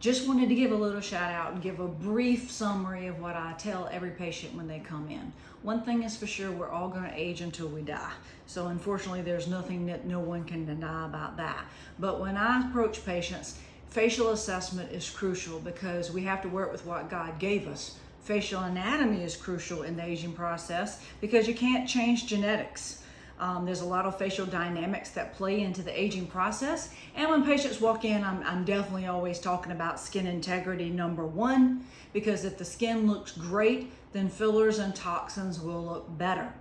Just wanted to give a little shout out and give a brief summary of what I tell every patient when they come in. One thing is for sure, we're all going to age until we die. So unfortunately, there's nothing that no one can deny about that. But when I approach patients, facial assessment is crucial because we have to work with what God gave us. Facial anatomy is crucial in the aging process because you can't change genetics. There's a lot of facial dynamics that play into the aging process. And when patients walk in, I'm definitely always talking about skin integrity #1, because if the skin looks great, then fillers and toxins will look better.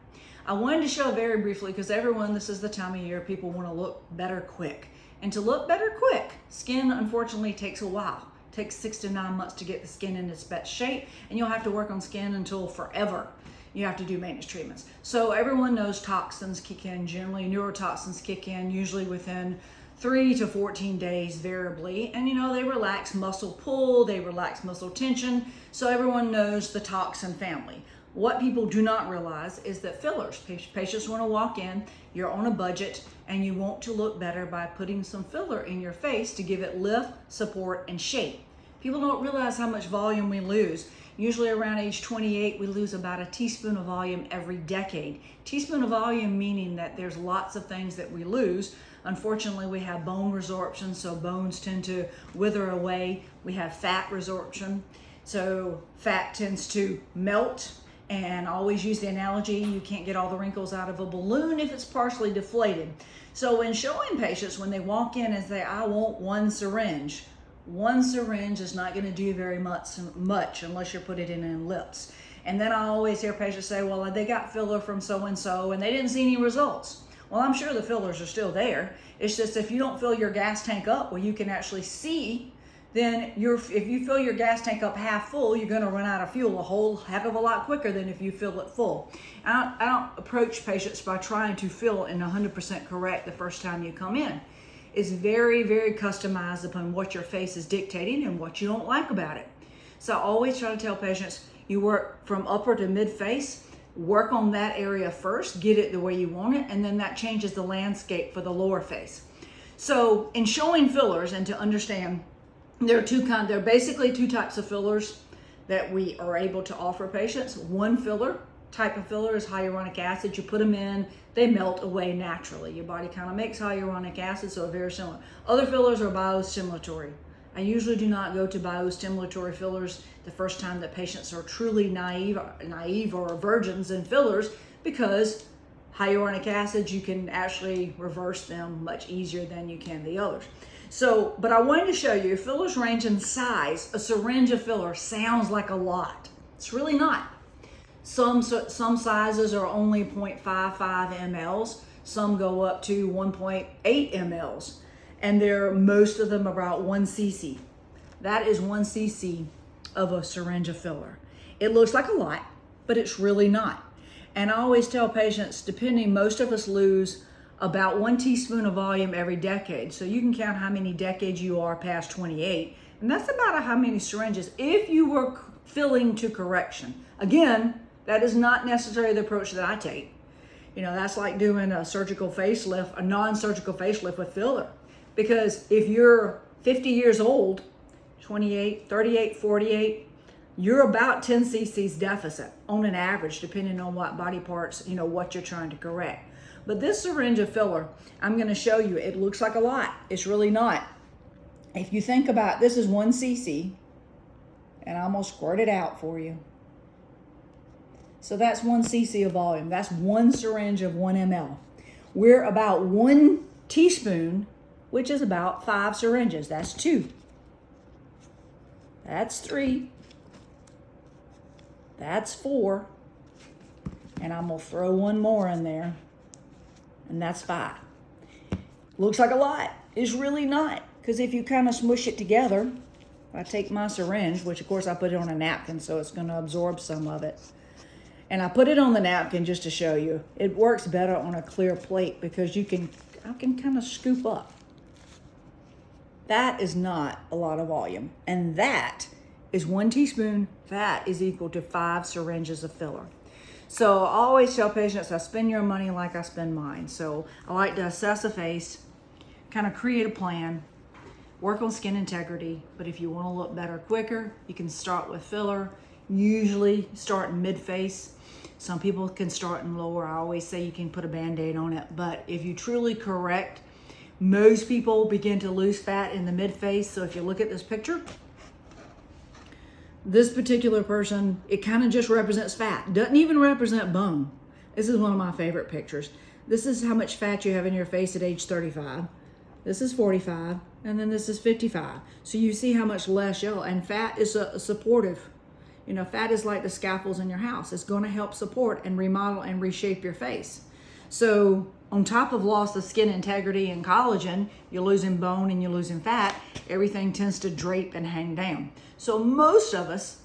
I wanted to show very briefly, because everyone, this is the time of year, people want to look better quick. And to look better quick, skin unfortunately takes a while. It takes 6 to 9 months to get the skin in its best shape, and you'll have to work on skin until forever. You have to do maintenance treatments. So everyone knows toxins kick in generally. Neurotoxins kick in usually within 3 to 14 days variably. And they relax muscle pull, they relax muscle tension. So everyone knows the toxin family. What people do not realize is that fillers, patients want to walk in, you're on a budget, and you want to look better by putting some filler in your face to give it lift, support, and shape. People don't realize how much volume we lose. Usually around age 28, we lose about a teaspoon of volume every decade. Teaspoon of volume meaning that there's lots of things that we lose. Unfortunately, we have bone resorption, so bones tend to wither away. We have fat resorption, so fat tends to melt. And I always use the analogy, you can't get all the wrinkles out of a balloon if it's partially deflated. So in showing patients, when they walk in and say, I want one syringe is not going to do very much unless you put it in lips. And then I always hear patients say, well, they got filler from so-and-so and they didn't see any results. Well, I'm sure the fillers are still there. It's just if you don't fill your gas tank up where you can actually see, then if you fill your gas tank up half full, you're going to run out of fuel a whole heck of a lot quicker than if you fill it full. I don't approach patients by trying to fill in 100% correct the first time you come in. It's very, very customized upon what your face is dictating and what you don't like about it. So I always try to tell patients, you work from upper to mid face, work on that area first, get it the way you want it, and then that changes the landscape for the lower face. So in showing fillers, and to understand, there are basically two types of fillers that we are able to offer patients. One type of filler is hyaluronic acid. You put them in, they melt away naturally. Your body kind of makes hyaluronic acid, so very similar. Other fillers are biostimulatory. I usually do not go to biostimulatory fillers the first time that patients are truly naive or virgins in fillers, because hyaluronic acid, you can actually reverse them much easier than you can the others. So, but I wanted to show you, fillers range in size. A syringe of filler sounds like a lot. It's really not. Some sizes are only 0.55 mLs. Some go up to 1.8 mLs. And most of them about 1 cc. That is 1 cc of a syringe of filler. It looks like a lot, but it's really not. And I always tell patients, most of us lose about 1 teaspoon of volume every decade. So you can count how many decades you are past 28. And that's about how many syringes if you were filling to correction. Again, that is not necessarily the approach that I take. That's like doing a surgical facelift, a non-surgical facelift with filler. Because if you're 50 years old, 28, 38, 48, you're about 10 cc's deficit on an average, depending on what body parts, what you're trying to correct. But this syringe of filler, I'm going to show you, it looks like a lot. It's really not. If you think about, this is 1 cc, and I'm going to squirt it out for you. So that's 1 cc of volume. That's one syringe of 1 ml. We're about 1 teaspoon, which is about 5 syringes. That's 2. That's 3. That's 4. And I'm going to throw one more in there. And that's 5. Looks like a lot. It's really not. Because if you kind of smush it together, I take my syringe, which of course I put it on a napkin, so it's going to absorb some of it. And I put it on the napkin just to show you. It works better on a clear plate because I can kind of scoop up. That is not a lot of volume. And that is 1 teaspoon. That is equal to 5 syringes of filler. So I always tell patients, I spend your money like I spend mine. So I like to assess a face, kind of create a plan, Work on skin integrity, but if you want to look better quicker, you can start with filler. Usually start in mid-face. Some people can start in lower. I always say you can put a Band-Aid on it, but if you truly correct, most people begin to lose fat in the mid-face. So if you look at this picture, this particular person, it kind of just represents fat. Doesn't even represent bone. This is one of my favorite pictures. This is how much fat you have in your face at age 35. This is 45, and then this is 55. So you see how much less yellow, and fat is a supportive. You know, fat is like the scaffolds in your house. It's going to help support and remodel and reshape your face. So on top of loss of skin integrity and collagen, you're losing bone and you're losing fat. Everything tends to drape and hang down. So most of us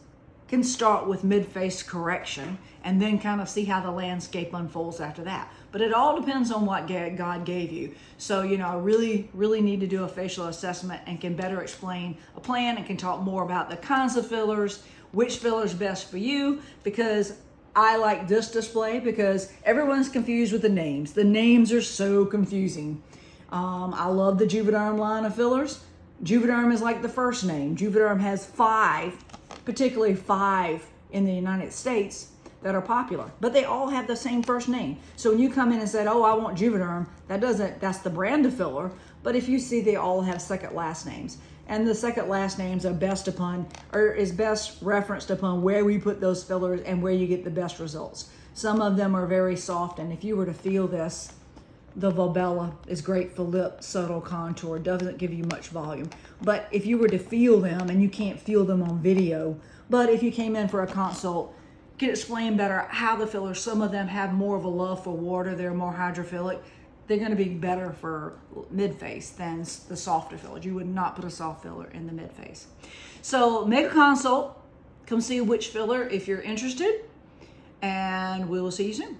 can start with mid-face correction and then kind of see how the landscape unfolds after that. But it all depends on what God gave you. So, you know, I really need to do a facial assessment and can better explain a plan and can talk more about the kinds of fillers, which filler is best for you, because I like this display because everyone's confused with the names. The names are so confusing. I love the Juvederm line of fillers. Juvederm is like the first name. Juvederm has 5, particularly 5 in the United States that are popular, but they all have the same first name. So when you come in and say, oh, I want Juvederm, that's the brand of filler. But if you see, they all have second last names. And the second last names are is best referenced upon where we put those fillers and where you get the best results. Some of them are very soft, and if you were to feel this, the Volbella is great for lip subtle contour, doesn't give you much volume. But if you were to feel them, and you can't feel them on video, but if you came in for a consult, can explain better how the fillers, some of them have more of a love for water, they're more hydrophilic. They're going to be better for mid-face than the softer fillers. You would not put a soft filler in the mid-face. So make a consult, come see which filler if you're interested, and we will see you soon.